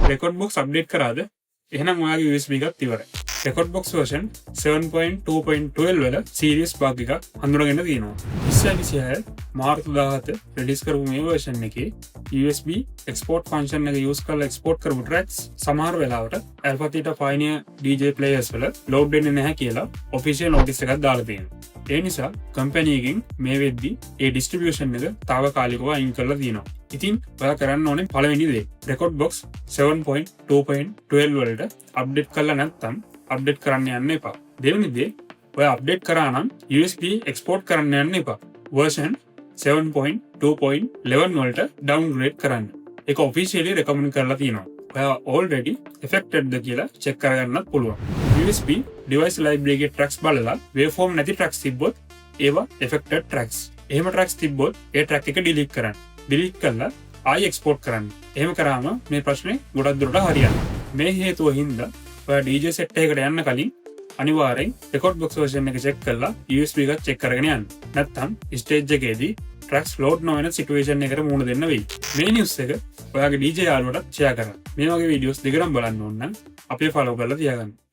Record box update කරාද? එහෙනම් ඔයාගේ USB එකත් ඉවරයි. රෙකෝඩ් බොක්ස් version 7.2.12 වල සීරියස් බග් එකක් හඳුනගෙන තියෙනවා. 2026 මාර්තු 17 රිලීස් කරපු මේ version එකේ USB export function එක use කරලා export කරපු tracks සමහර වෙලාවට Alpha Theta Pioneer DJ players වල load වෙන්නේ නැහැ කියලා official notice එකක් දාලා තියෙනවා. ඒ නිසා company එකෙන් මේ වෙද්දි ඒ distribution එක తాවකාලිකව අයින් කරලා තියෙනවා. ඉතින් ඔයා කරන්න ඕනේ පළවෙනි දේ රෙකෝඩ් බොක්ස් 7.2.12 වලට අප්ඩේට් කරලා නැත්නම් අප්ඩේට් කරන්න යන්න එපා. දෙවෙනි දේ ඔයා අප්ඩේට් කරා නම් USB export කරන්න යන්න එපා. version 7.2.11 වලට downgrade කරන්න. ඒක officially recommend කරලා තියෙනවා. ඔයා already affected ද කියලා check කරගන්නත් පුළුවන්. USB device library එකේ tracks බලලා waveform නැති tracks තිබ්බොත් ඒවා affected tracks. එහෙම tracks තිබ්බොත් ඒ track එක delete කරන්න. delete කරලා ආයි export කරන්න. එහෙම කරාම මේ ප්‍රශ්නේ ගොඩක් දුරට හරියනවා. මේ හේතුව හින්දා ඔයා DJ set එකකට යන්න කලින් අනිවාර්යෙන් record box version එක check කරලා USB එකත් check කරගෙන යන්න. නැත්නම් stage එකේදී tracks load නොවන situation එකකට මුහුණ දෙන්න වෙයි. මේ news එක ඔයාගේ DJ යාළුවන්ට share කරන්න. මේ වගේ videos දිගටම බලන්න ඕන නම් අපේ follow කරලා තියාගන්න.